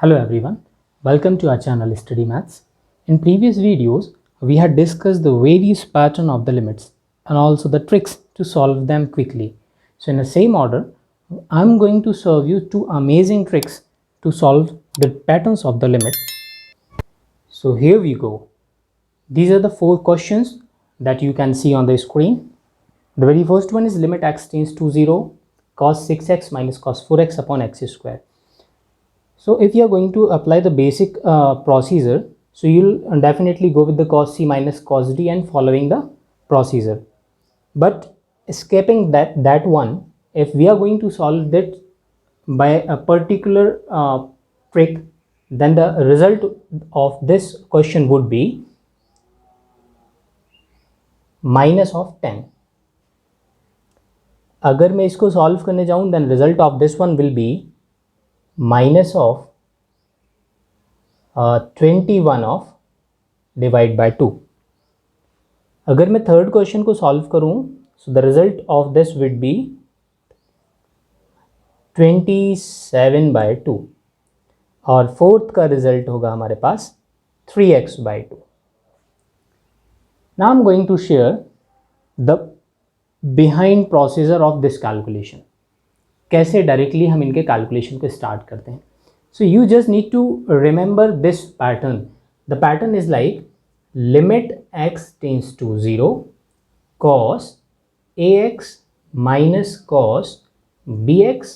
Hello everyone, welcome to our channel Study Maths. In previous videos, we had discussed the various pattern of the limits and also the tricks to solve them quickly. So in the same order, I'm going to serve you two amazing tricks to solve the patterns of the limit. So here we go. These are the four questions that you can see on the screen. The very first one is limit x tends to 0, cos 6x minus cos 4x upon x square. So if you are going to apply the basic procedure, so you'll definitely go with the cos c minus cos d and following the procedure. But escaping that one, if we are going to solve that by a particular trick, then the result of this question would be minus of 10. अगर मैं इसको solve करने जाऊं, then result of this one will be minus of 21 of divide by 2. अगर मैं third question को solve करूं, so the result of this will be 27 by 2 और फोर्थ का रिजल्ट होगा हमारे पास 3x by 2. Now I am going to share the behind procedure of this calculation. कैसे डायरेक्टली हम इनके कैलकुलेशन को स्टार्ट करते हैं. So you just need to remember this pattern. The pattern is like limit x tends to 0 cos ax minus cos bx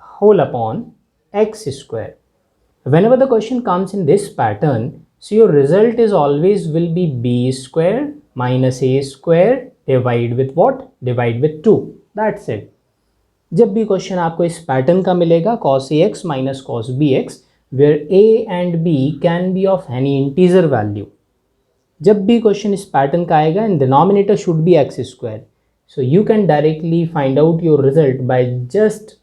whole upon x square. Whenever the question comes in this pattern, so your result is always will be b square minus a square divide with what? Divide with 2. That's it. जब भी question आपको इस pattern का मिलेगा cos ax minus cos bx where a and b can be of any integer value, जब भी question इस pattern का आएगा and denominator should be x square, so you can directly find out your result by just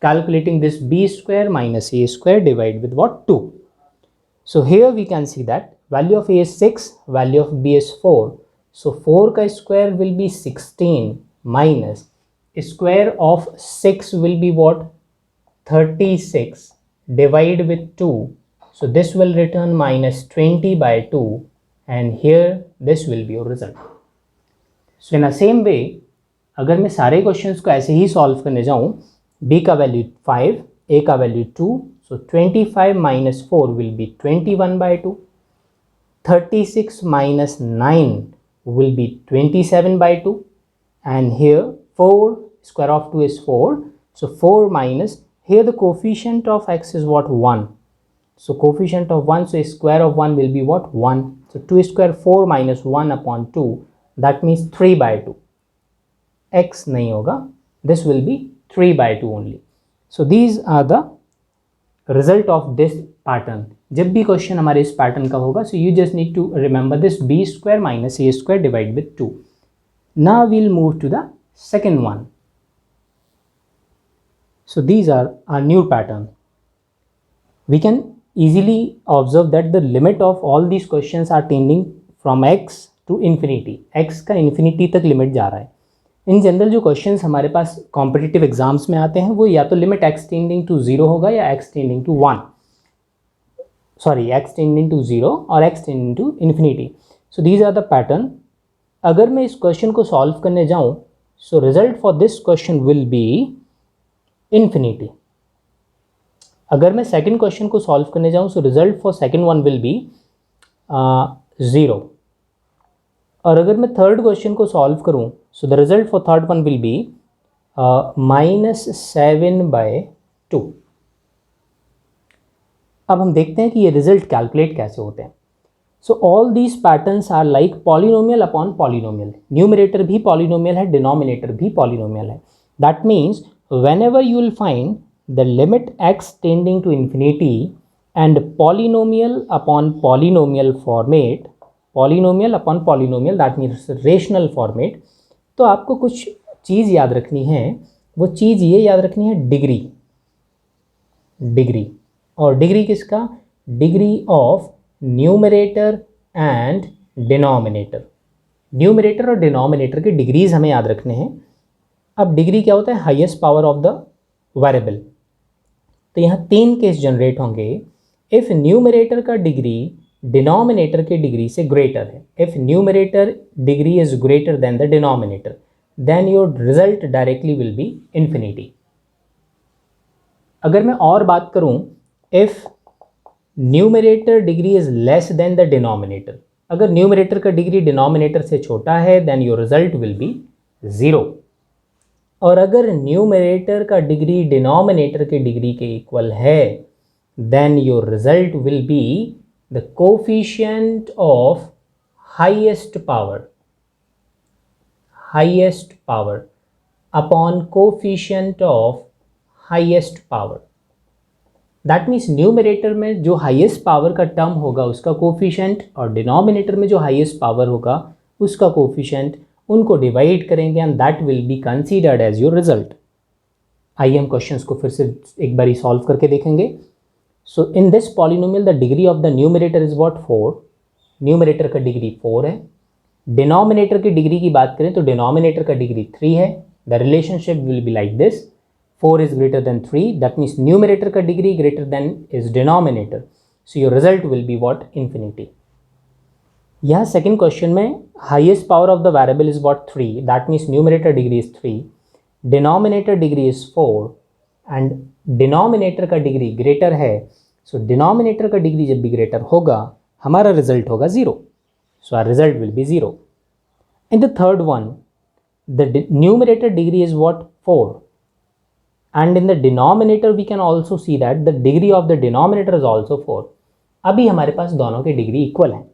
calculating this b square minus a square divided with what? 2. So here we can see that value of a is 6, value of b is 4, so 4 का square will be 16 minus square of 6 will be what? 36 divide with 2, so this will return minus 20 by 2 and here this will be your result. So in the same way, अगर मैं सारे questions को ऐसे ही solve करने जाऊं, b का value 5, a का value 2, so 25 minus 4 will be 21 by 2, 36 minus 9 will be 27 by 2 and here 4 square of 2 is 4, so 4 minus, here the coefficient of x is what? 1, so coefficient of 1, so square of 1 will be what? 1, so 2 square 4 minus 1 upon 2, that means 3 by 2. x nahi hoga, this will be 3 by 2 only. So these are the result of this pattern. जब भी question हमारे इस pattern का होगा, so you just need to remember this b square minus a square divided with 2. Now we'll move to the second one. So these are our new pattern. We can easily observe that the limit of all these questions are tending from x to infinity. x का infinity तक limit जा रहा है. In general जो questions हमारे पास competitive exams में आते हैं वो या तो लिमिट x टेंडिंग टू 0 होगा या x tending to 1, sorry x tending to 0 और x tending to infinity. So these are the pattern. अगर मैं इस क्वेश्चन को सॉल्व करने जाऊँ, so result for this question will be infinity. अगर मैं सेकंड क्वेश्चन को सॉल्व करने जाऊं, so result for second one will be 0. और अगर मैं थर्ड क्वेश्चन को सॉल्व करूं, so the result for third one will be minus 7 by 2. अब हम देखते हैं कि ये रिजल्ट कैलकुलेट कैसे होते हैं. So all these patterns are like polynomial upon polynomial. Numerator भी polynomial है, denominator भी polynomial है. That means whenever you will find the limit x tending to infinity and polynomial upon polynomial format, polynomial upon polynomial, that means rational format, तो आपको कुछ चीज़ याद रखनी है. वो चीज़ ये याद रखनी है डिग्री. डिग्री और डिग्री किसका? Degree of numerator and denominator. Numerator और डिनोमिनेटर के डिग्रीज हमें याद रखने हैं. अब डिग्री क्या होता है? Highest power of the variable. तो यहाँ 3 केस जनरेट होंगे। इफ़ न्यूमरेटर का डिग्री डिनोमिनेटर के डिग्री से ग्रेटर है, if numerator degree is greater than the denominator, then your result directly will be infinity. अगर मैं और बात करूं, if numerator degree is less than the denominator, अगर न्यूमरेटर का डिग्री डिनोमिनेटर से छोटा है then your result will be 0। और अगर न्यूमरेटर का डिग्री डिनोमिनेटर के डिग्री के इक्वल है then your result will be the coefficient of highest power upon coefficient of highest power. That means numerator में जो हाईएस्ट पावर का टर्म होगा उसका कोफिशिएंट और डिनोमिनेटर में जो हाईएस्ट पावर होगा उसका कोफिशिएंट, उनको डिवाइड करेंगे and that will be considered as your result. आइए हम क्वेश्चंस को फिर से एक बारी सॉल्व करके देखेंगे। So in this polynomial the degree of the numerator is what 4, numerator का डिग्री 4 है। डिनोमिनेटर की डिग्री की बात करें तो डिनोमिनेटर का डिग्री 3 है। The relationship will be like this, 4 is greater than 3, that means numerator का degree greater than is denominator, so your result will be what? Infinity. यहाँ second question में highest power of the variable is what? 3, that means numerator degree is 3, denominator degree is 4 and denominator का degree greater है, so denominator का degree जब भी greater होगा हमारा result होगा 0, so our result will be 0. In the third one, the numerator degree is what? 4. And in the denominator we can also see that the degree of the denominator is also 4. अभी हमारे पास दोनों के degree equal हैं.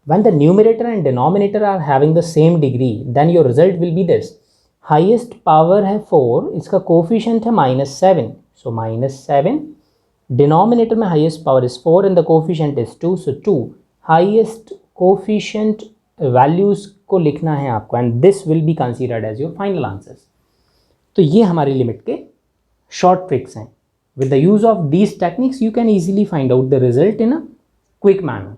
When the numerator and denominator are having the same degree, then your result will be this. Highest power है 4, इसका coefficient है -7, so -7. Denominator में highest power is 4 and the coefficient is 2, so 2. Highest coefficient values को लिखना है आपको and this will be considered as your final answers. तो ये हमारी लिमिट के short tricks हैं. With the use of these techniques you can easily find out the result in a quick manner.